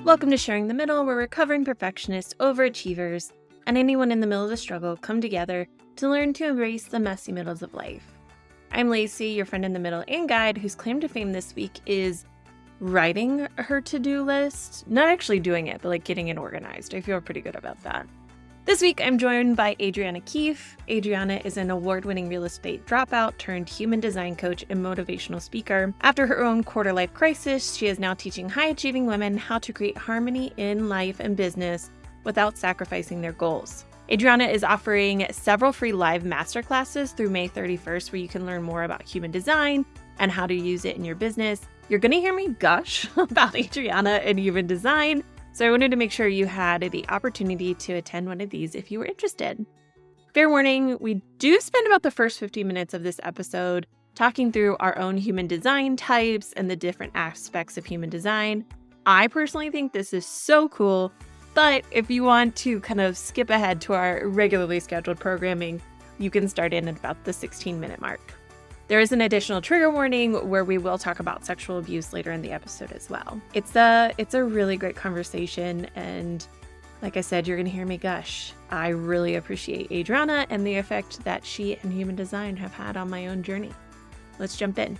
Welcome to Sharing the Middle, where recovering perfectionists, overachievers, and anyone in the middle of the struggle come together to learn to embrace the messy middles of life. I'm Lacey, your friend in the middle and guide, whose claim to fame this week is writing her to-do list. Not actually doing it, but like getting it organized. I feel pretty good about that. This week, I'm joined by Adriana Keefe. Adriana is an award-winning real estate dropout turned human design coach and motivational speaker. After her own quarter-life crisis, she is now teaching high-achieving women how to create harmony in life and business without sacrificing their goals. Adriana is offering several free live masterclasses through May 31st, where you can learn more about human design and how to use it in your business. You're going to hear me gush about Adriana and human design, so I wanted to make sure you had the opportunity to attend one of these if you were interested. Fair warning, we do spend about the first 15 minutes of this episode talking through our own human design types and the different aspects of human design. I personally think this is so cool, but if you want to kind of skip ahead to our regularly scheduled programming, you can start in at about the 16-minute mark. There is an additional trigger warning where we will talk about sexual abuse later in the episode as well. It's a really great conversation, and like I said, you're going to hear me gush. I really appreciate Adriana and the effect that she and human design have had on my own journey. Let's jump in.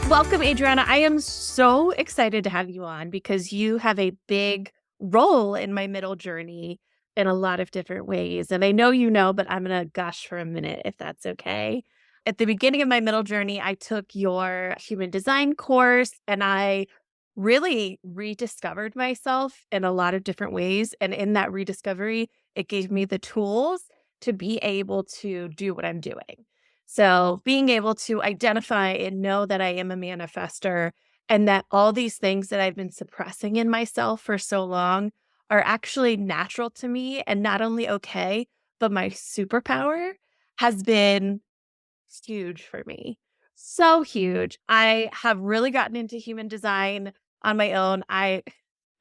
Welcome, Adriana. I am so excited to have you on because you have a big role in my middle journey in a lot of different ways. And I know you know, but I'm going to gush for a minute if that's okay. At the beginning of my middle journey, I took your human design course and I really rediscovered myself in a lot of different ways. And in that rediscovery, it gave me the tools to be able to do what I'm doing. So being able to identify and know that I am a manifester and that all these things that I've been suppressing in myself for so long are actually natural to me and not only okay, but my superpower has been huge for me. So huge. I have really gotten into human design on my own. I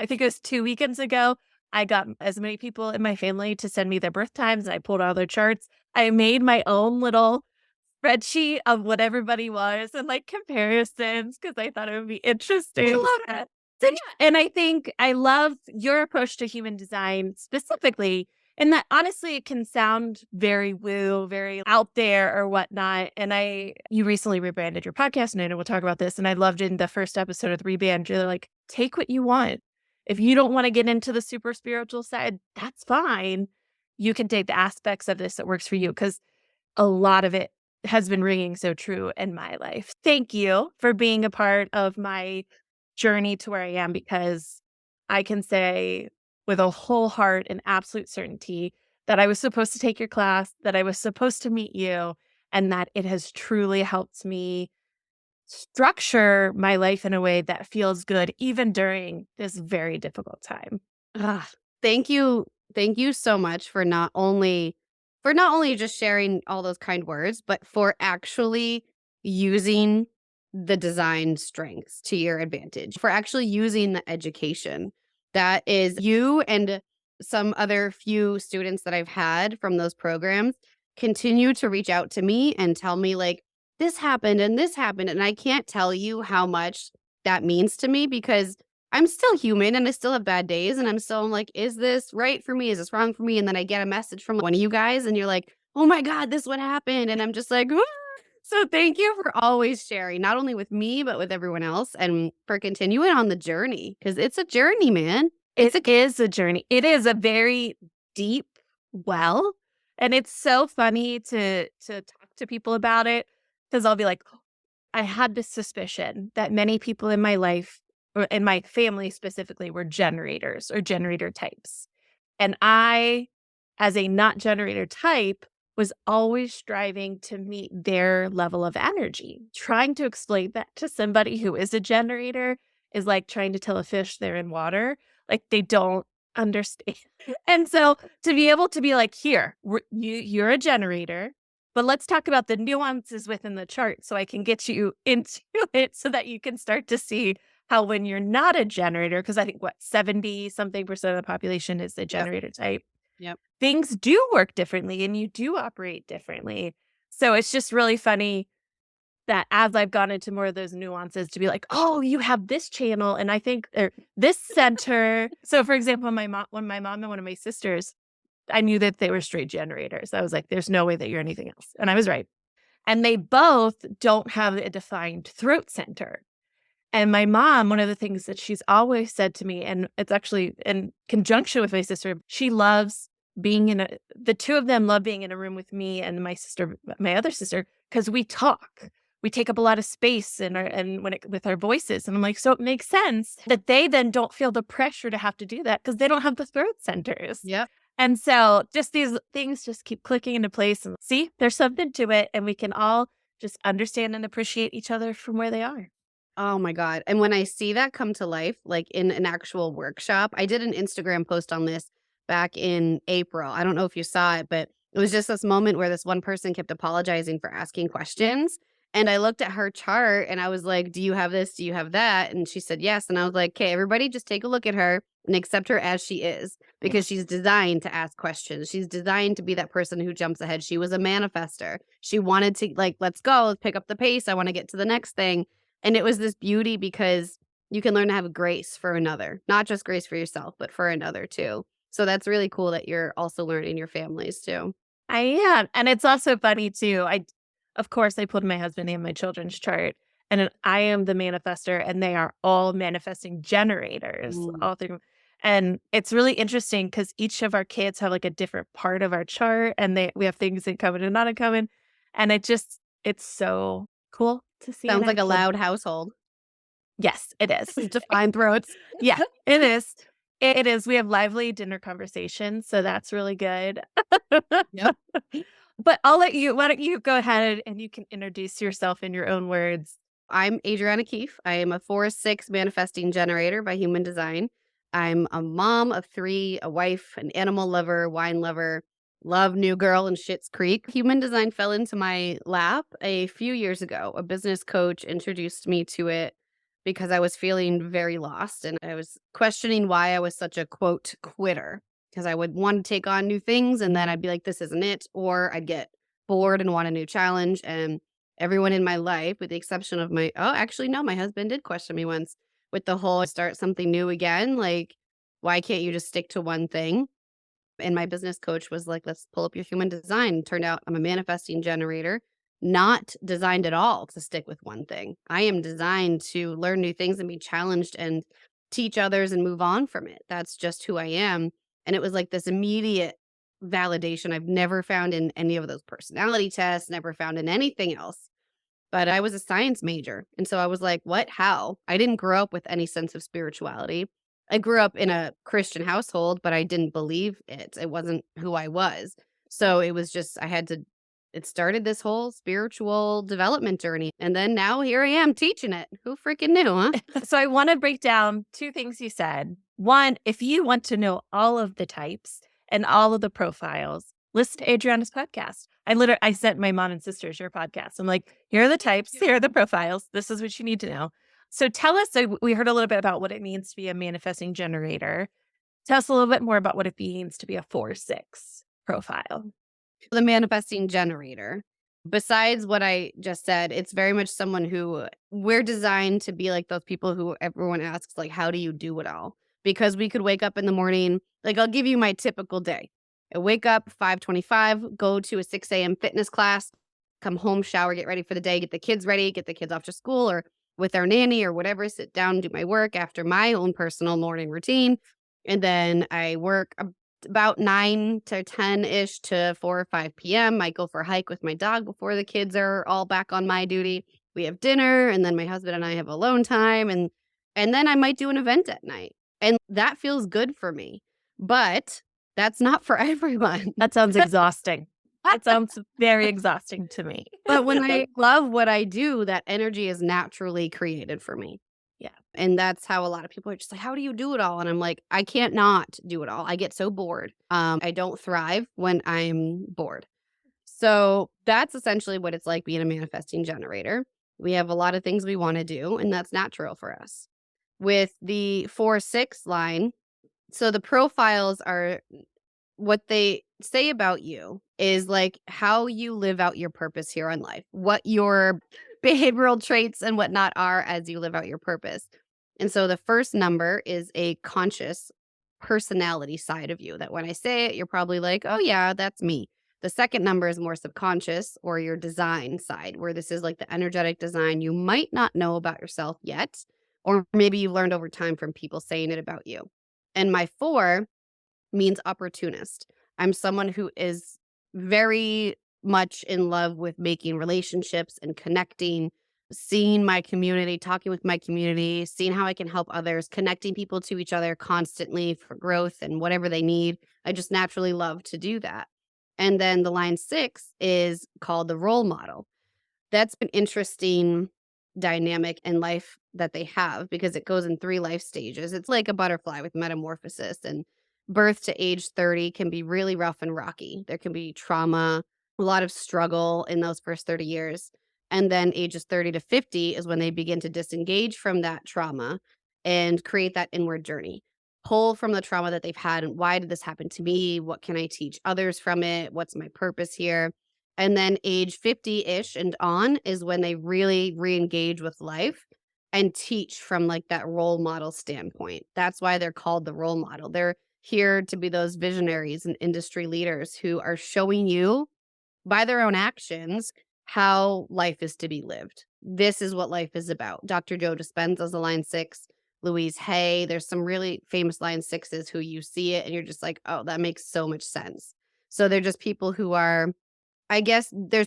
think it was 2 weekends ago, I got as many people in my family to send me their birth times. I pulled all their charts. I made my own little spreadsheet of what everybody was and like comparisons because I thought it would be interesting. I love it. So yeah, and I think I love your approach to human design specifically, and that honestly it can sound very woo, very out there or whatnot. And you recently rebranded your podcast, and I know we'll talk about this. And I loved in the first episode of the rebrand, you're like, take what you want. If you don't want to get into the super spiritual side, that's fine. You can take the aspects of this that works for you because a lot of it has been ringing so true in my life. Thank you for being a part of my journey to where I am, because I can say with a whole heart and absolute certainty that I was supposed to take your class, that I was supposed to meet you, and that it has truly helped me structure my life in a way that feels good even during this very difficult time. Thank you. Thank you so much for not only just sharing all those kind words, but for actually using the design strengths to your advantage, for actually using the education that is you and some other few students that I've had from those programs continue to reach out to me and tell me like, this happened and this happened. And I can't tell you how much that means to me because I'm still human and I still have bad days. And I'm still like, is this right for me? Is this wrong for me? And then I get a message from one of you guys and you're like, oh my God, this what happened. And I'm just like, "Ah." So thank you for always sharing, not only with me, but with everyone else and for continuing on the journey because it's a journey, man. It is a journey. It is a very deep well. And it's so funny to talk to people about it because I'll be like, "Oh, I had this suspicion that many people in my life or in my family specifically were generators or generator types. And I, as a not generator type, was always striving to meet their level of energy. Trying to explain that to somebody who is a generator is like trying to tell a fish they're in water. Like they don't understand. And so to be able to be like, here, you're a generator, but let's talk about the nuances within the chart so I can get you into it so that you can start to see how when you're not a generator, because I think 70 something percent of the population is the generator type. Yep. Things do work differently and you do operate differently. So it's just really funny that as I've gone into more of those nuances to be like, "Oh, you have this channel, and I think or this center." So, for example, my mom and one of my sisters, I knew that they were straight generators. I was like, "There's no way that you're anything else," and I was right. And they both don't have a defined throat center. And my mom, one of the things that she's always said to me, and it's actually in conjunction with my sister, she loves being in a the 2 of them love being in a room with me and my other sister, because we talk. We take up a lot of space in our and when it with our voices, and I'm like, so it makes sense that they then don't feel the pressure to have to do that because they don't have the throat centers. Yep. And so just these things just keep clicking into place and see, there's something to it, and we can all just understand and appreciate each other from where they are. Oh my god, and when I see that come to life, like, in an actual workshop, I did an Instagram post on this back in April. I don't know if you saw it, but it was just this moment where this one person kept apologizing for asking questions, and I looked at her chart and I was like, "Do you have this? Do you have that?" And she said, "Yes," and I was like, "Okay, everybody just take a look at her and accept her as she is, because she's designed to ask questions. She's designed to be that person who jumps ahead. She was a manifester. She wanted to, like, "Let's go, let's pick up the pace. I wanna get to the next thing." And it was this beauty because you can learn to have grace for another, not just grace for yourself, but for another too. So that's really cool that you're also learning your families too. I am, and it's also funny too. Of course, I pulled my husband and my children's chart, and then I am the manifester, and they are all manifesting generators, Mm. all through. And it's really interesting because each of our kids have like a different part of our chart, and we have things in common and not in common, and it's so cool to see in Sounds like a action. loud household. Yes, it is. Define throats. Yeah, it is. It is. We have lively dinner conversations, so that's really good. Yep. But why don't you go ahead and you can introduce yourself in your own words. I'm Adriana Keefe. I am a 4-6 manifesting generator by human design. I'm a mom of 3, a wife, an animal lover, wine lover, love New Girl and Schitt's Creek. Human design fell into my lap a few years ago. A business coach introduced me to it because I was feeling very lost and I was questioning why I was such a quote quitter. Because I would want to take on new things and then I'd be like, this isn't it. Or I'd get bored and want a new challenge. And everyone in my life, with the exception of actually, no, my husband did question me once with the whole start something new again. Like, why can't you just stick to one thing? And my business coach was like, let's pull up your human design. Turned out I'm a manifesting generator, not designed at all to stick with one thing. I am designed to learn new things and be challenged and teach others and move on from it. That's just who I am. And it was like this immediate validation I've never found in any of those personality tests, never found in anything else. But I was a science major, and so I was like, "What? How?" I didn't grow up with any sense of spirituality. I grew up in a Christian household, but I didn't believe it. It wasn't who I was. So it was just I had to it started this whole spiritual development journey, and then now here I am teaching it. Who freaking knew, huh? So I want to break down 2 things you said. One, if you want to know all of the types and all of the profiles, listen to Adriana's podcast. I sent my mom and sisters your podcast. I'm like, here are the types, here are the profiles. This is what you need to know. So tell us, so we heard a little bit about what it means to be a manifesting generator. Tell us a little bit more about what it means to be a 4-6 profile. The manifesting generator. Besides what I just said, it's very much someone who we're designed to be like those people who everyone asks, like, how do you do it all? Because we could wake up in the morning, like I'll give you my typical day. I wake up 5:25, go to a 6 a.m. fitness class, come home, shower, get ready for the day, get the kids ready, get the kids off to school or with our nanny or whatever, sit down, do my work after my own personal morning routine. And then I work about 9 to 10-ish to 4 or 5 p.m. I go for a hike with my dog before the kids are all back on my duty. We have dinner and then my husband and I have alone time and then I might do an event at night. And that feels good for me. But that's not for everyone. That sounds exhausting. It sounds very exhausting to me. But when I love what I do, that energy is naturally created for me. Yeah. And that's how a lot of people are just like, "How do you do it all?" And I'm like, "I can't not do it all. I get so bored. I don't thrive when I'm bored." So that's essentially what it's like being a manifesting generator. We have a lot of things we want to do, and that's natural for us. With the 4-6 line, so the profiles are what they say about you is like how you live out your purpose here on life, what your behavioral traits and whatnot are as you live out your purpose. And so the first number is a conscious personality side of you that when I say it, you're probably like, oh, yeah, that's me. The second number is more subconscious or your design side, where this is like the energetic design you might not know about yourself yet, or maybe you learned over time from people saying it about you. And my four means opportunist. I'm someone who is very much in love with making relationships and connecting, seeing my community, talking with my community, seeing how I can help others, connecting people to each other constantly for growth and whatever they need. I just naturally love to do that. And then the line six is called the role model. That's an interesting dynamic in life that they have because it goes in three life stages. It's like a butterfly with metamorphosis, and birth to age 30 can be really rough and rocky. There can be trauma, a lot of struggle in those first 30 years. And then ages 30 to 50 is when they begin to disengage from that trauma and create that inward journey. Pull from the trauma that they've had and why did this happen to me? What can I teach others from it? What's my purpose here? And then age 50-ish and on is when they really re-engage with life and teach from like that role model standpoint. That's why they're called the role model. They're here to be those visionaries and industry leaders who are showing you by their own actions how life is to be lived. This is what life is about. Dr. Joe Dispenza's a line six. Louise Hay, there's some really famous line sixes who you see it and you're just like, oh, that makes so much sense. So they're just people who are, I guess there are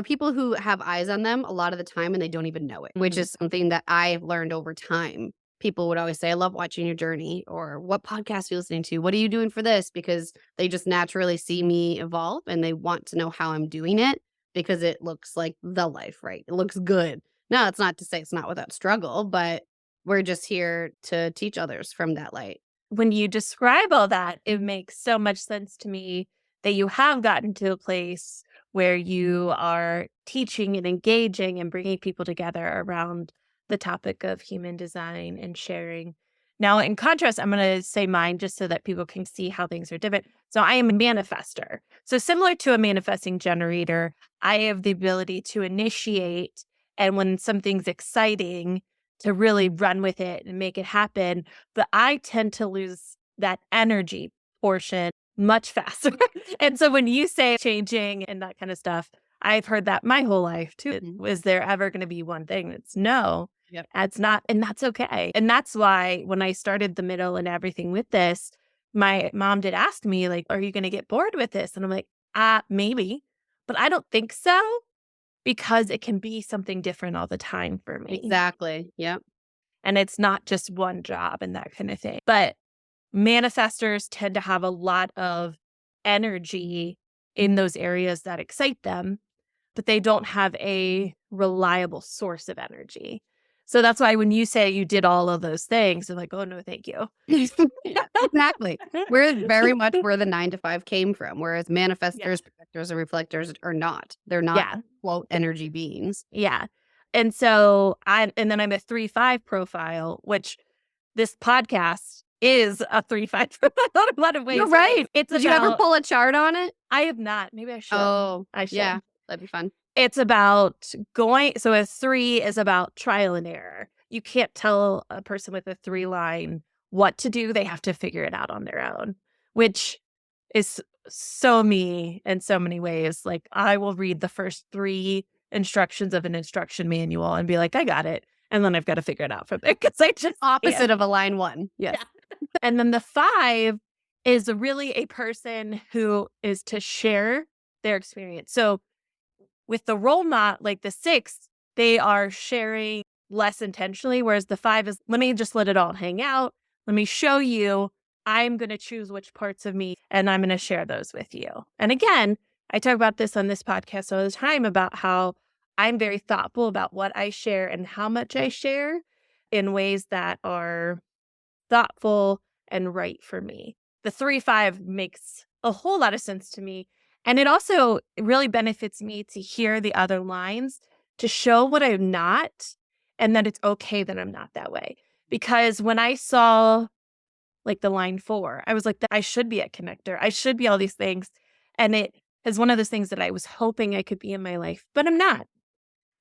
people who have eyes on them a lot of the time and they don't even know it, which Mhm. is something that I've learned over time. People would always say, I love watching your journey, or what podcast are you listening to? What are you doing for this? Because they just naturally see me evolve and they want to know how I'm doing it because it looks like the life, right? It looks good. Now, it's not to say it's not without struggle, but we're just here to teach others from that light. When you describe all that, it makes so much sense to me that you have gotten to a place where you are teaching and engaging and bringing people together around the topic of human design and sharing. Now, in contrast, I'm going to say mine just so that people can see how things are different. So, I am a manifester. So, similar to a manifesting generator, I have the ability to initiate. And when something's exciting, to really run with it and make it happen, but I tend to lose that energy portion much faster. And so when you say changing and that kind of stuff, I've heard that my whole life too. Mhm. Was there ever going to be one thing? It's no, Yep. it's not. And that's okay. And that's why when I started the middle and everything with this, my mom did ask me, like, are you going to get bored with this? And I'm like, maybe, but I don't think so because it can be something different all the time for me. Exactly. Yep. And it's not just one job and that kind of thing. But manifestors tend to have a lot of energy in those areas that excite them, but they don't have a reliable source of energy. So that's why when you say you did all of those things, I'm like, oh, no, thank you. Yeah, exactly. We're very much where the 9 to 5 came from, whereas Yeah. manifestors, projectors, and reflectors are not. They're not Yeah. quote energy beings. Yeah. And so and then I'm a 3-5 profile, which this podcast is a 3-5 profile in a lot of You're ways. right. It's Did you ever about pull a chart on it? I have not. Maybe I should. Oh, I yeah. should. That'd be fun. It's about going so a 3 is about trial and error. You can't tell a person with a 3 line what to do, they have to figure it out on their own, which is so me in so many ways. Like, I will read the first 3 instructions of an instruction manual and be like, "I got it," and then I've gotta figure it out from there because I just Opposite can't. of a line one. Yes. Yeah. And then the 5 is really a person who is to share their experience. So with the role not like the 6, they are sharing less intentionally, whereas the 5 is, "Let me just let it all hang out. Let me show you. I'm gonna choose which parts of me, and I'm gonna share those with you." And again, I talk about this on this podcast all the time about how I'm very thoughtful about what I share and how much I share in ways that are thoughtful and right for me. The 3-5 makes a whole lot of sense to me. And it also really benefits me to hear the other lines to show what I'm not and that it's okay that I'm not that way. Because when I saw like the line 4, I was like, I should be a connector. I should be all these things. And it is one of those things that I was hoping I could be in my life, but I'm not.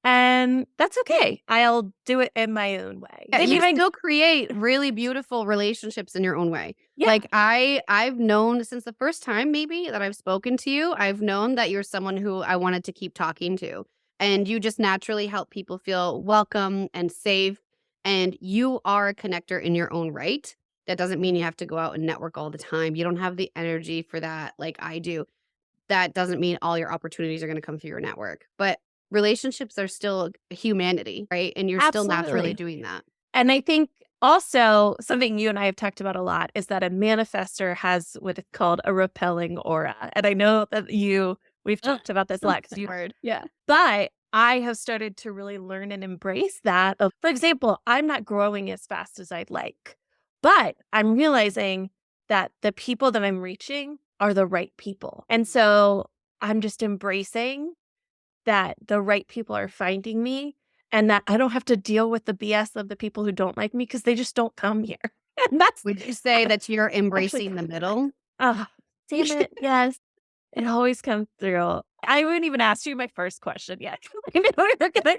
And that's okay. I'll do it in my own way. Yeah, Maybe you even still create really beautiful relationships in your own way. yeah, Like, I've known since the first time maybe that I've spoken to you, I've known that you're someone who I wanted to keep talking to, and you just naturally help people feel welcome and safe, and you are a connector in your own right. That doesn't mean you have to go out and network all the time. You don't have the energy for that like I do. That doesn't mean all your opportunities are gonna come through your network, but relationships are still humanity, right? And you're still naturally absolutely. doing that. And I think also something you and I have talked about a lot is that a manifester has what is called a repelling aura. And I know that we've talked about this a lot because you, Word. yeah. But I have started to really learn and embrace that. For example, I'm not growing as fast as I'd like, but I'm realizing that the people that I'm reaching are the right people. And so I'm just embracing that the right people are finding me and that I don't have to deal with the BS of the people who don't like me because they just don't come here. And that's Would you say that you're actually embracing the kind of nice. middle? Oh, damn it. Yes. It always comes through. I haven't even asked you my first question yet. I know you're gonna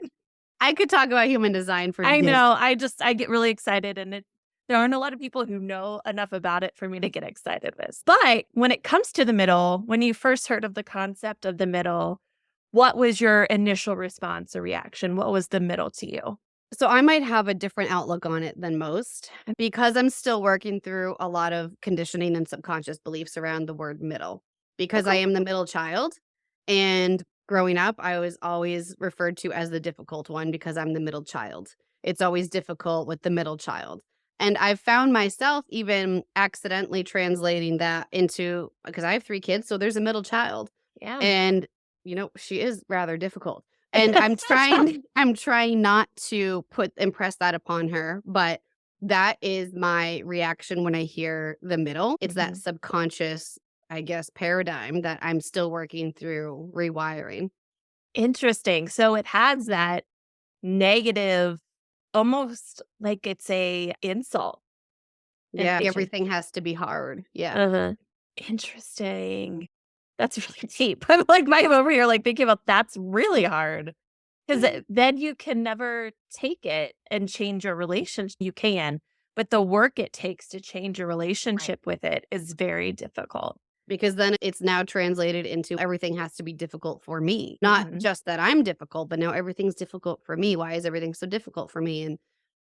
I could talk about human design for I days. know. I get really excited and there aren't a lot of people who know enough about it for me to get excited with. But when it comes to the middle, when you first heard of the concept of the middle, what was your initial response or reaction? What was the middle to you? So I might have a different outlook on it than most because I'm still working through a lot of conditioning and subconscious beliefs around the word middle because I Okay. am the middle child. And growing up, I was always referred to as the difficult one because I'm the middle child. It's always difficult with the middle child. And I've found myself even accidentally translating that into because I have 3 kids, so there's a middle child. Yeah. And, she is rather difficult. And I'm trying not to impress that upon her, but that is my reaction when I hear the middle. It's that Mhm. subconscious, I guess, paradigm that I'm still working through rewiring. Interesting. So it has that negative, almost like it's a insult in Yeah, nature. everything has to be hard. Yeah. Uh-huh. Interesting. That's really deep. I'm over here like thinking about that's really hard. Because then you can never take it and change your relationship. You can, but the work it takes to change your Right. relationship with it is very difficult. Because then it's now translated into everything has to be difficult for me. Not Mhm. just that I'm difficult, but now everything's difficult for me. Why is everything so difficult for me? And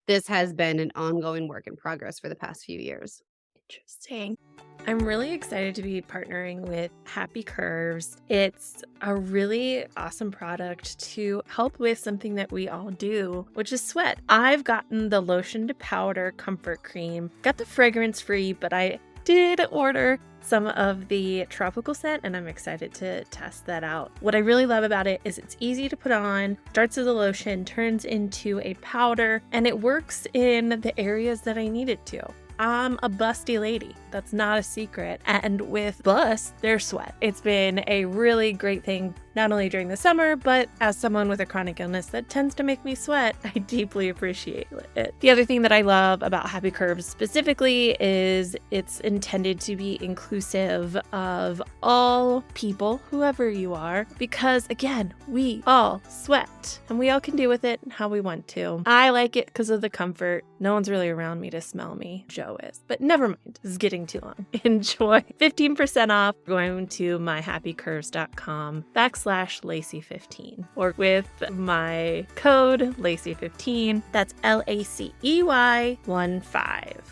this has been an ongoing work in progress for the past few years. Interesting. I'm really excited to be partnering with Happy Curves. It's a really awesome product to help with something that we all do, which is sweat. I've gotten the lotion to powder comfort cream, got the fragrance free, but I did order some of the tropical scent and I'm excited to test that out. What I really love about it is it's easy to put on, starts as a lotion, turns into a powder, and it works in the areas that I need it to. I'm a busty lady. That's not a secret. And with bust, there's sweat. It's been a really great thing, not only during the summer, but as someone with a chronic illness that tends to make me sweat, I deeply appreciate it. The other thing that I love about Happy Curves specifically is it's intended to be inclusive of all people, whoever you are, because again, we all sweat and we all can deal with it how we want to. I like it because of the comfort. No one's really around me to smell me. Joe is, but never mind. This is getting too long. Enjoy. 15% off going to myhappycurves.com/Lacey15 or with my code Lacey15. That's LACEY15.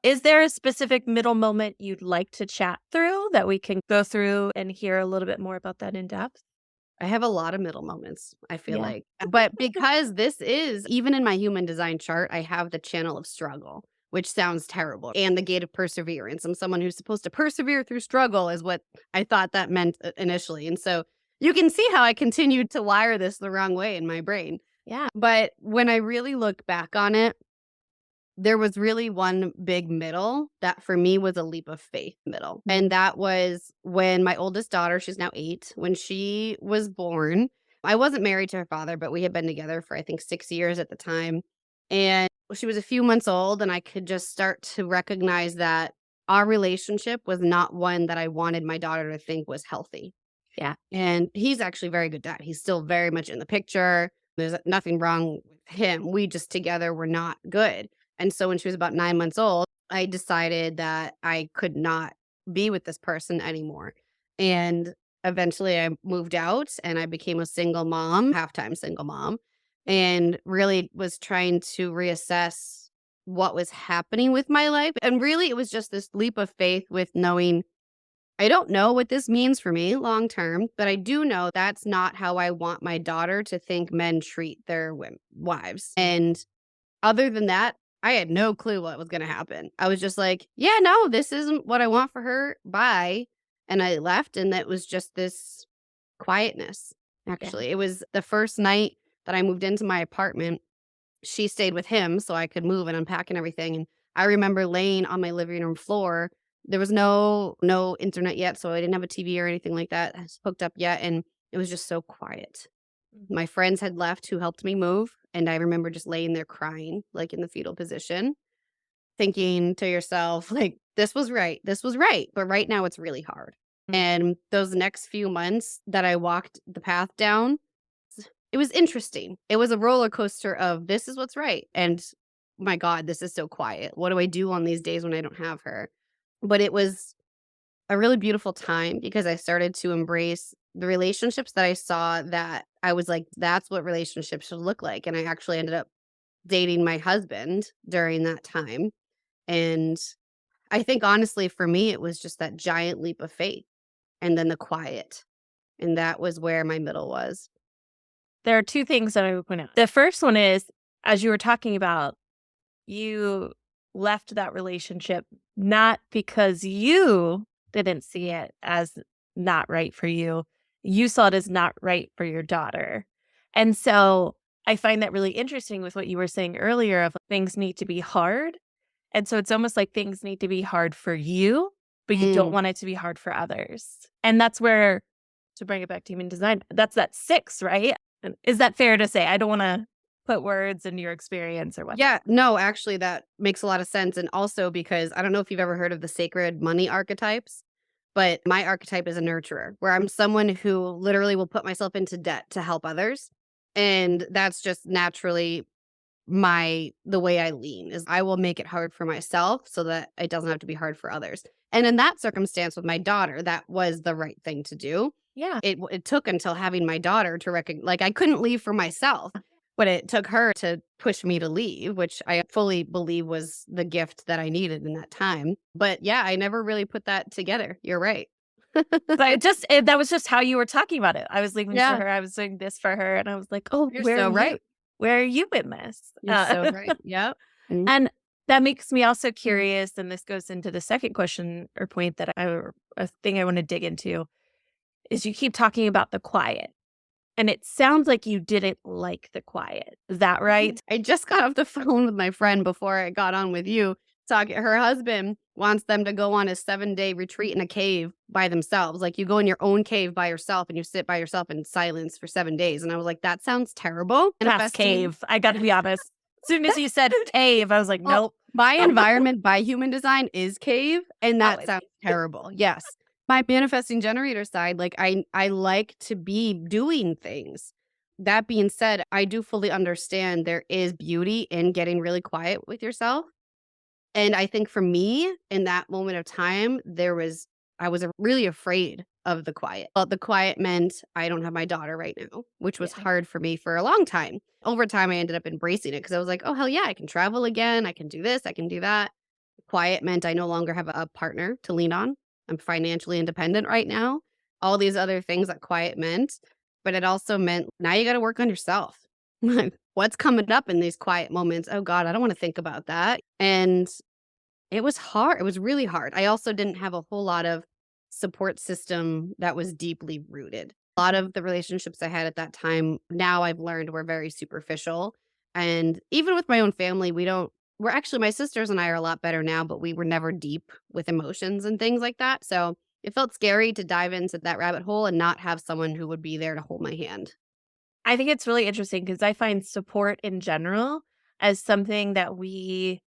Is there a specific middle moment you'd like to chat through that we can go through and hear a little bit more about that in depth? I have a lot of middle moments, I feel Yeah. like. But because this is even in my human design chart, I have the channel of struggle, which sounds terrible, and the gate of perseverance. I'm someone who's supposed to persevere through struggle is what I thought that meant initially. And so you can see how I continued to wire this the wrong way in my brain. Yeah. But when I really look back on it, there was really one big middle that for me was a leap of faith middle. And Mhm. that was when my oldest daughter, she's now 8, when she was born. I wasn't married to her father, but we had been together for I think 6 years at the time. And she was a few months old and I could just start to recognize that our relationship was not one that I wanted my daughter to think was healthy. Yeah. And he's actually a very good dad. He's still very much in the picture. There's nothing wrong with him. We just together were not good. And so when she was about 9 months old, I decided that I could not be with this person anymore. And eventually I moved out and I became a single mom, half-time single mom, and really was trying to reassess what was happening with my life. And really it was just this leap of faith with knowing I don't know what this means for me long term, but I do know that's not how I want my daughter to think men treat their wives. And other than that, I had no clue what was going to happen. I was just like, yeah, no, this isn't what I want for her. Bye. And I left, and that was just this quietness. Yeah. Actually, it was the first night that I moved into my apartment. She stayed with him so I could move and unpack and everything, and I remember laying on my living room floor. There was no internet yet, so I didn't have a TV or anything like that hooked up yet, and it was just so quiet. Mhm. My friends had left who helped me move, and I remember just laying there crying, like, in the fetal position, thinking to yourself, like, this was right, but right now it's really hard." Mm. And those next few months that I walked the path down, it was interesting. It was a roller coaster of, "This is what's right," and, "My god, this is so quiet. What do I do on these days when I don't have her?" But it was a really beautiful time because I started to embrace the relationships that I saw that I was like, "That's what relationships should look like," and I actually ended up dating my husband during that time, and I think honestly for me, it was just that giant leap of faith and then the quiet, and that was where my middle was. There are 2 things that I would point out. The first one is, as you were talking about, you left that relationship not because you didn't see it as not right for you. You saw it as not right for your daughter. And so I find that really interesting with what you were saying earlier of things need to be hard. And so it's almost like things need to be hard for you, but you don't Mm. want it to be hard for others. And that's where, to bring it back to human design, that's that 6, right? And is that fair to say? I don't wanna put words in your experience or what. Yeah, no, actually, that makes a lot of sense, and also because I don't know if you've ever heard of the sacred money archetypes, but my archetype is a nurturer, where I'm someone who literally will put myself into debt to help others, and that's just naturally the way I lean is I will make it hard for myself so that it doesn't have to be hard for others. And in that circumstance with my daughter, that was the right thing to do. Yeah. It took until having my daughter to like I couldn't leave for myself, but it took her to push me to leave, which I fully believe was the gift that I needed in that time. But yeah, I never really put that together. You're right. But that was just how you were talking about it. I was leaving for Yeah, her, I was doing this for her, and I was like, "Oh, you're where are so you? right. Where are you in this?" You're so right. Yep. Mm. And that makes me also curious, and this goes into the second question or point that I or a thing I wanna dig into, is you keep talking about the quiet, and it sounds like you didn't like the quiet. Is that right? I just got off the phone with my friend before I got on with you. Talking, her husband wants them to go on a 7-day retreat in a cave by themselves. Like you go in your own cave by yourself and you sit by yourself in silence for 7 days. And I was like, that sounds terrible. Past Manifesting. cave, I gotta be honest. Soon as you said cave, I was like, Well, "Nope." my environment by human design is cave, and Oh, that it's sounds terrible. Yes. My manifesting generator side, like I like to be doing things. That being said, I do fully understand there is beauty in getting really quiet with yourself. And I think for me, in that moment of time, I was really afraid of the quiet. Well, the quiet meant I don't have my daughter right now, which was yeah. hard for me for a long time. Over time, I ended up embracing it because I was like, oh, hell yeah, I can travel again. I can do this. I can do that. Quiet meant I no longer have a partner to lean on. I'm financially independent right now. All these other things that quiet meant. But it also meant now you got to work on yourself. Like, what's coming up in these quiet moments? Oh, God, I don't want to think about that. And it was hard. It was really hard. I also didn't have a whole lot of support system that was deeply rooted. A lot of the relationships I had at that time, now I've learned were very superficial. And even with my own family, we're actually, my sisters and I are a lot better now, but we were never deep with emotions and things like that. So it felt scary to dive into that rabbit hole and not have someone who would be there to hold my hand. I think it's really interesting because I find support in general as something that we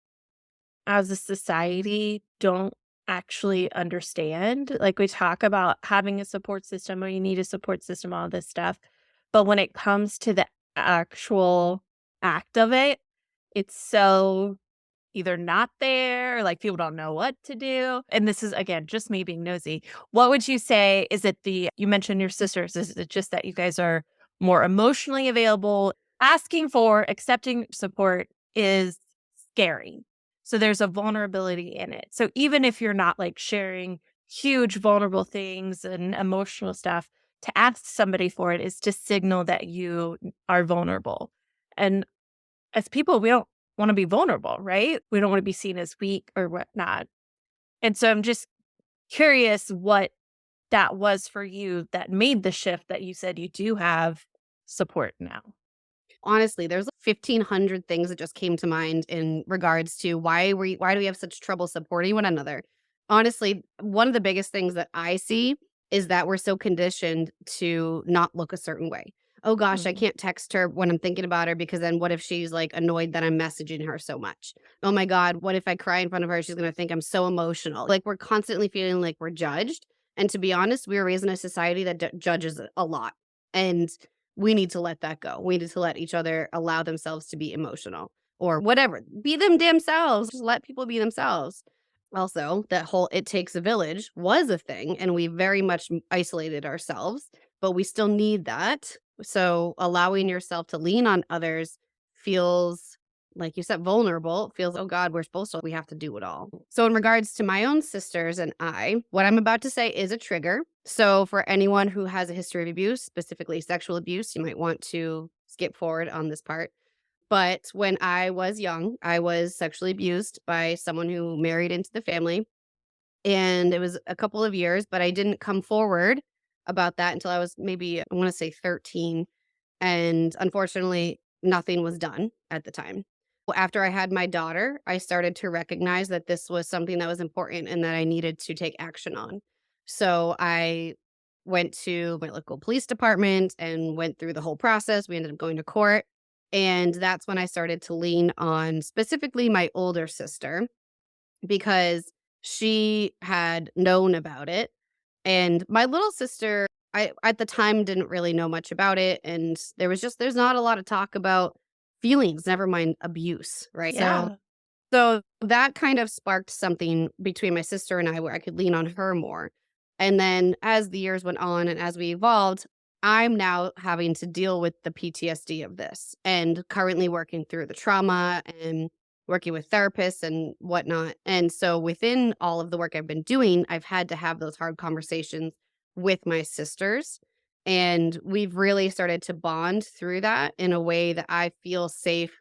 as a society don't actually understand. Like, we talk about having a support system or you need a support system, all this stuff. But when it comes to the actual act of it, it's so either not there, or like people don't know what to do. And this is again just me being nosy. What would you say is it the you mentioned your sisters, is it just that you guys are more emotionally available? Asking for, accepting support is scary. So there's a vulnerability in it. So even if you're not like sharing huge vulnerable things and emotional stuff, to ask somebody for it is to signal that you are vulnerable. And as people, we don't want to be vulnerable, right? We don't want to be seen as weak or whatnot. And so I'm just curious what that was for you that made the shift that you said you do have support now. Honestly, there's 1,500 things that just came to mind in regards to why do we have such trouble supporting one another? Honestly, one of the biggest things that I see is that we're so conditioned to not look a certain way. Oh gosh, I Mhm. can't text her when I'm thinking about her because then what if she's like annoyed that I'm messaging her so much? Oh my God, what if I cry in front of her? She's going to think I'm so emotional. Like we're constantly feeling like we're judged. And to be honest, we were raised in a society that judges a lot. And we need to let that go. We need to let each other allow themselves to be emotional or whatever. Be them damn selves. Just let people be themselves. Also, that whole "it takes a village" was a thing, and we very much isolated ourselves, but we still need that. So, allowing yourself to lean on others feels, like you said, vulnerable. It feels, oh God, we have to do it all. So, in regards to my own sisters and I, what I'm about to say is a trigger. So, for anyone who has a history of abuse, specifically sexual abuse, you might want to skip forward on this part. But when I was young, I was sexually abused by someone who married into the family. And it was a couple of years, but I didn't come forward about that until I was maybe, I want to say 13. And unfortunately, nothing was done at the time. Well, after I had my daughter, I started to recognize that this was something that was important and that I needed to take action on. So I went to my local police department and went through the whole process. We ended up going to court. And that's when I started to lean on specifically my older sister because she had known about it. And my little sister, I at the time didn't really know much about it. And there's not a lot of talk about feelings, never mind abuse, right? Yeah. So that kind of sparked something between my sister and I where I could lean on her more. And then as the years went on and as we evolved, I'm now having to deal with the PTSD of this and currently working through the trauma and working with therapists and whatnot. And so within all of the work I've been doing, I've had to have those hard conversations with my sisters. And we've really started to bond through that in a way that I feel safe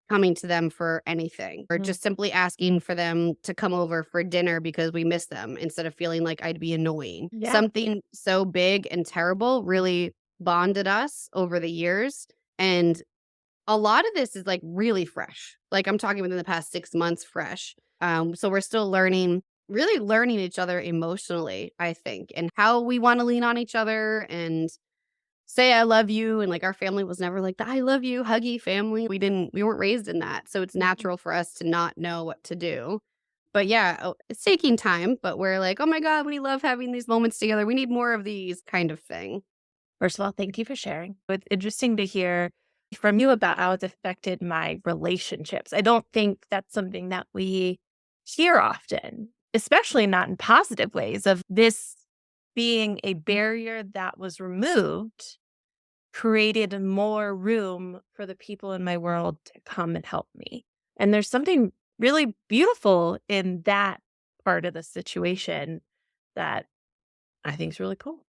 coming to them for anything or Mm. just simply asking for them to come over for dinner because we miss them instead of feeling like I'd be annoying. Yeah. Something so big and terrible really bonded us over the years. And a lot of this is like really fresh. Like I'm talking within the past 6 months fresh. So we're still learning, really learning each other emotionally, I think, and how we want to lean on each other and say I love you, and, like, our family was never like the I love you, huggy family. We weren't raised in that, so it's Mhm. natural for us to not know what to do. But yeah, it's taking time, but we're like, "Oh my god, we love having these moments together. We need more of these," kind of thing. First of all, thank you for sharing. It's interesting to hear from you about how it's affected my relationships. I don't think that's something that we hear often, especially not in positive ways, of this being a barrier that was removed, created more room for the people in my world to come and help me. And there's something really beautiful in that part of the situation that I think is really cool.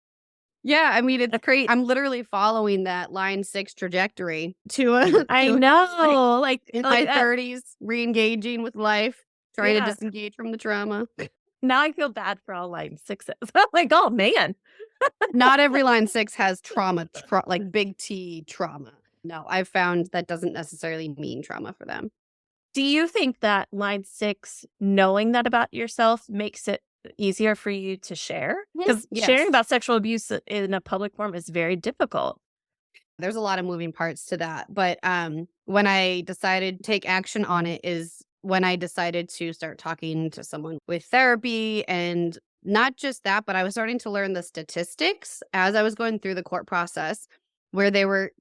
Yeah, I mean, it's great. I'm literally following that line 6 trajectory to a I to like, know, in like my that. 30s, re-engaging with life, trying to Yeah. disengage from the trauma. Now I feel bad for all line sixes. I'm like, oh man. Not every line 6 has like big T trauma. No, I've found that doesn't necessarily mean trauma for them. Do you think that line six, knowing that about yourself, makes it easier for you to share? Mhm. Because sharing Yes. about sexual abuse in a public forum is very difficult. There's a lot of moving parts to that, but, when I decided to take action on it is when I decided to start talking to someone with therapy, and not just that, but I was starting to learn the statistics as I was going through the court process where they were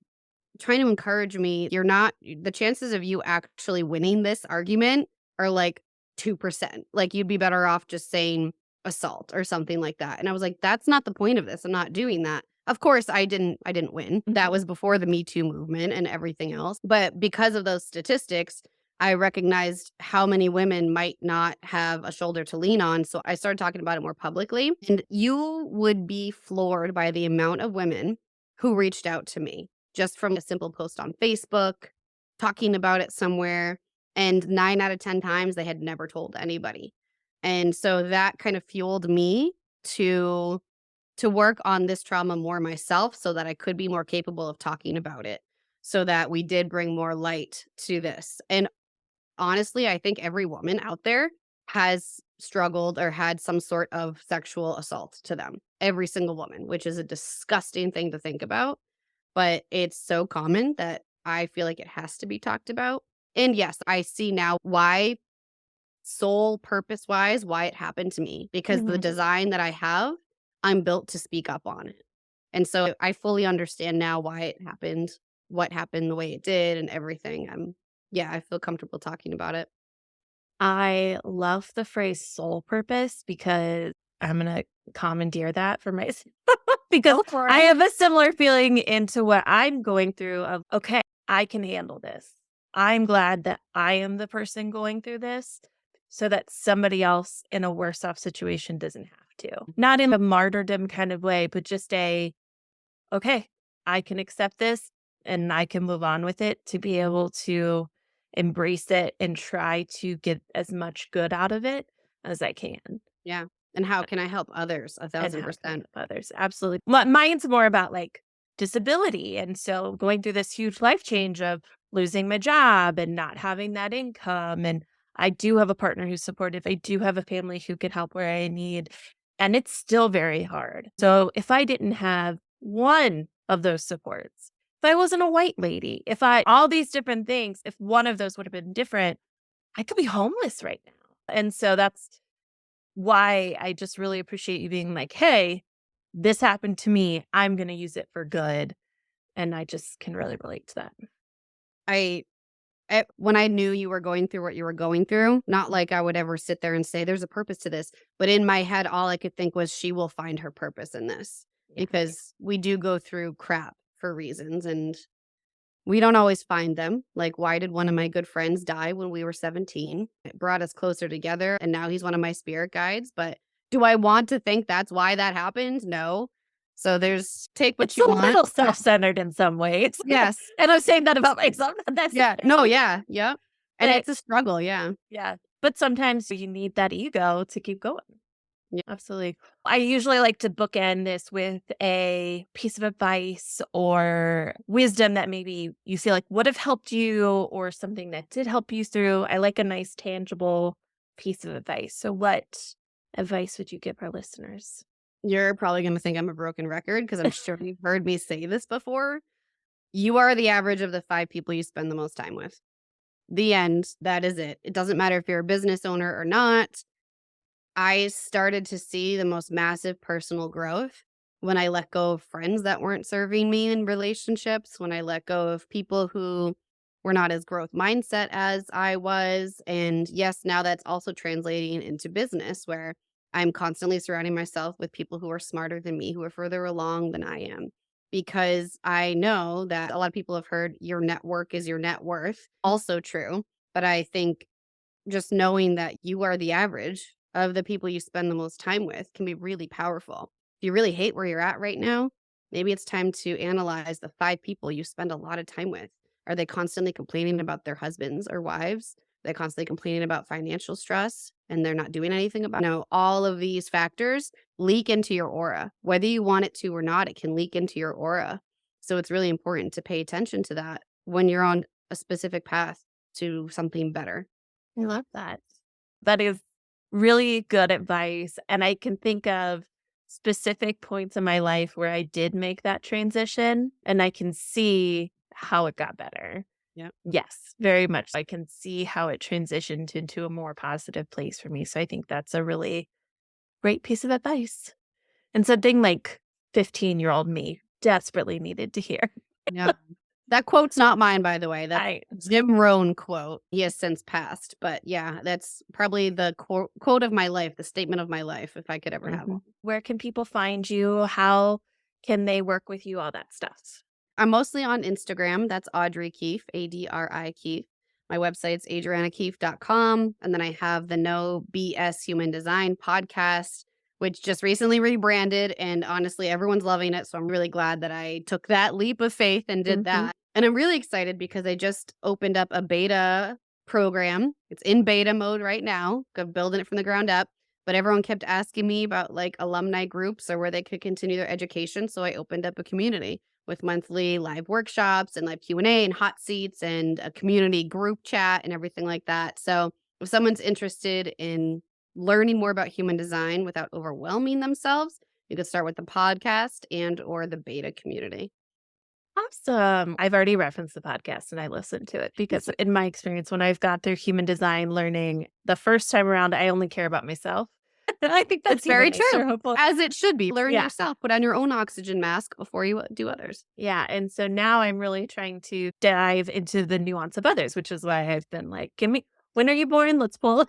trying to encourage me, you're not the chances of you actually winning this argument are like 2%. Like you'd be better off just saying assault or something like that. And I was like, that's not the point of this. I'm not doing that. Of course, I didn't win. That was before the Me Too movement and everything else. But because of those statistics, I recognized how many women might not have a shoulder to lean on. So I started talking about it more publicly. And you would be floored by the amount of women who reached out to me just from a simple post on Facebook, talking about it somewhere, and 9 out of 10 times they had never told anybody. And so that kind of fueled me to work on this trauma more myself so that I could be more capable of talking about it, so that we did bring more light to this. And honestly, I think every woman out there has struggled or had some sort of sexual assault to them. Every single woman, which is a disgusting thing to think about, but it's so common that I feel like it has to be talked about. And yes, I see now why, soul purpose wise, why it happened to me, because the Mhm. design that I have, I'm built to speak up on it. And so I fully understand now why it happened, what happened the way it did and everything. Yeah, I feel comfortable talking about it. I love the phrase soul purpose because I'm gonna commandeer that for myself because Go for I it. have a similar feeling into what I'm going through of, okay, I can handle this. I'm glad that I am the person going through this so that somebody else in a worse off situation doesn't have to. Not in a martyrdom kind of way, but just a, okay, I can accept this and I can move on with it to be able to embrace it and try to get as much good out of it as I can. Yeah. And how can I help others? A And thousand how can I percent. help others? Absolutely. Mine's more about like disability. And so going through this huge life change of losing my job and not having that income. And I do have a partner who's supportive. I do have a family who can help where I need. And it's still very hard. So if I didn't have one of those supports, if I wasn't a white lady, if I, all these different things, if one of those would have been different, I could be homeless right now. And so that's why I just really appreciate you being like, "Hey, this happened to me. I'm gonna use it for good." And I just can really relate to that. I when I knew you were going through what you were going through, not like I would ever sit there and say, there's a purpose to this. But in my head, all I could think was, she will find her purpose in this, Yeah. because we do go through crap for reasons and we don't always find them. Like, why did one of my good friends die when we were 17? It brought us closer together. And now he's one of my spirit guides. But do I want to think that's why that happened? No. So there's take what It's you a want. little self-centered in some ways. Yes. And I'm saying that about myself, not Yeah. No, necessarily. yeah. Yep. And But it's a struggle. Yeah. yeah, but sometimes you need that ego to keep going. Yeah. Absolutely. I usually like to bookend this with a piece of advice or wisdom that maybe you feel like would have helped you or something that did help you through. I like a nice, tangible piece of advice. So, what advice would you give our listeners? You're probably going to think I'm a broken record because I'm sure you've heard me say this before. You are the average of the 5 people you spend the most time with. The end. That is it. It doesn't matter if you're a business owner or not. I started to see the most massive personal growth when I let go of friends that weren't serving me in relationships, when I let go of people who were not as growth mindset as I was. And yes, now that's also translating into business where I'm constantly surrounding myself with people who are smarter than me, who are further along than I am. Because I know that a lot of people have heard your network is your net worth. Also true. But I think just knowing that you are the average of the people you spend the most time with can be really powerful. If you really hate where you're at right now, maybe it's time to analyze the 5 people you spend a lot of time with. Are they constantly complaining about their husbands or wives? Are they constantly complaining about financial stress and they're not doing anything about it? No, all of these factors leak into your aura. Whether you want it to or not, it can leak into your aura. So it's really important to pay attention to that when you're on a specific path to something better. I love that. That is really good advice. And I can think of specific points in my life where I did make that transition and I can see how it got better. Yeah. Yes, very much. I can see how it transitioned into a more positive place for me. So I think that's a really great piece of advice and something like 15-year-old me desperately needed to hear. Yeah. That quote's not mine, by the way. That's I Jim Rohn quote. He has since passed, but yeah, that's probably the quote of my life, the statement of my life, if I could ever have one. Where can people find you? How can they work with you? All that stuff. I'm mostly on Instagram. That's Audrey Keefe, Adri Keefe. My website's adrianakeefe.com. And then I have the No BS Human Design podcast, which just recently rebranded. And honestly, everyone's loving it. So I'm really glad that I took that leap of faith and did Mhm. that. And I'm really excited because I just opened up a beta program. It's in beta mode right now. I'm building it from the ground up. But everyone kept asking me about like alumni groups or where they could continue their education. So I opened up a community with monthly live workshops and live Q&A and hot seats and a community group chat and everything like that. So if someone's interested in learning more about human design without overwhelming themselves, you could start with the podcast and or the beta community. Awesome. I've already referenced the podcast and I listened to it because in my experience, when I've got through human design learning the first time around, I only care about myself. And I think that's It's very human true. nature, hopefully. As it should be. Learn Yeah. yourself. Put on your own oxygen mask before you do others. Yeah. And so now I'm really trying to dive into the nuance of others, which is why I've been like, when are you born? Let's pull.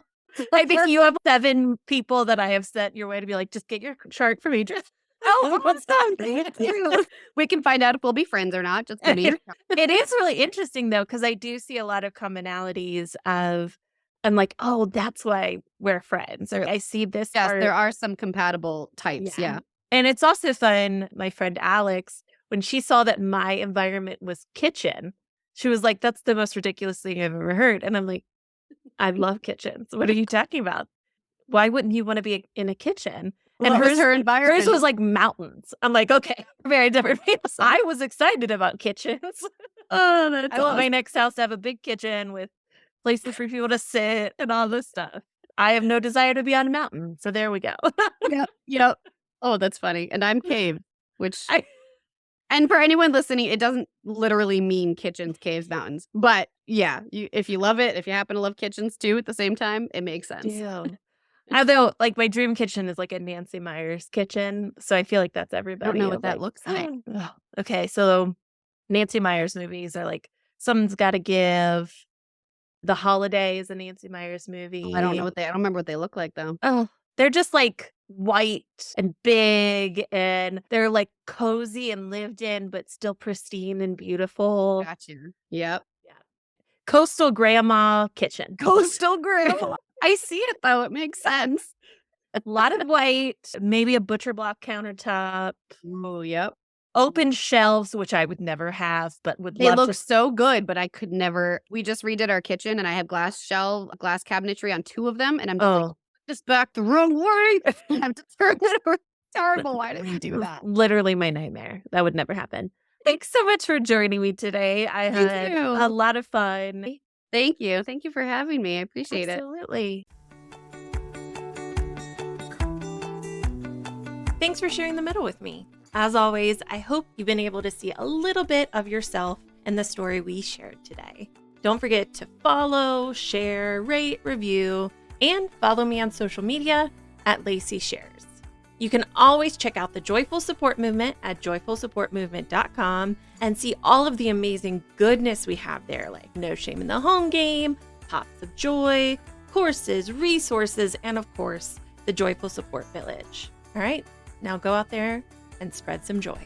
I think you have 7 people that I have set your way to be like, just get your chart from Idris. Oh, what's up? Thank you. We can find out if we'll be friends or not. Just give me your It is really interesting though, because I do see a lot of commonalities of I'm like, "Oh, that's why we're friends," or I see this Yes, part. there are some compatible types. Yeah. Yeah. And it's also fun, my friend Alex, when she saw that my environment was kitchen, she was like, "That's the most ridiculous thing I've ever heard." And I'm like, "I love kitchens. What are you talking about? Why wouldn't you wanna be in a kitchen?" And What was her hers environment? was like mountains. I'm like, "Okay, very different people." I was excited about kitchens. Oh, that's I want my awesome. next house to have a big kitchen with places for people to sit and all this stuff. I have no desire to be on a mountain, so there we go. Yep, yep. Oh, that's funny. And I'm cave, which I and for anyone listening, it doesn't literally mean kitchens, caves, mountains. But yeah, if you love it, if you happen to love kitchens too at the same time, it makes sense. do. Although, like, my dream kitchen is like a Nancy Meyers kitchen, so I feel like that's I don't know everybody what of that like, looks like. ugh. Okay, so Nancy Meyers movies are like Someone's Gotta Give, The Holiday is a Nancy Meyers movie. I don't remember what they look like though. Oh, they're just, like, white and big, and they're, like, cozy and lived in, but still pristine and beautiful. Gotcha. Yep. Yeah. Coastal grandma kitchen. Coastal grill. I see it though. It makes sense. A lot of white, maybe a butcher block countertop, Oh, yep. open shelves, which I would never have, but would They love look to. so good, but I could never we just redid our kitchen and I have glass cabinetry on 2 of them, and I'm just like, Oh, "This back the wrong way." I have to turn it around. Terrible. Why did we do that? literally my nightmare. That would never happen. Thanks so much for joining me today. I Thank had a you. lot of fun. Thank you. Thank you for having me. I appreciate it. Absolutely. Thanks for sharing the middle with me. As always, I hope you've been able to see a little bit of yourself in the story we shared today. Don't forget to follow, share, rate, review, and follow me on social media at Lacey Shares. You can always check out the Joyful Support Movement at joyfulsupportmovement.com and see all of the amazing goodness we have there, like No Shame in the Home Game, Pops of Joy, courses, resources, and of course, the Joyful Support Village. All right, now go out there and spread some joy.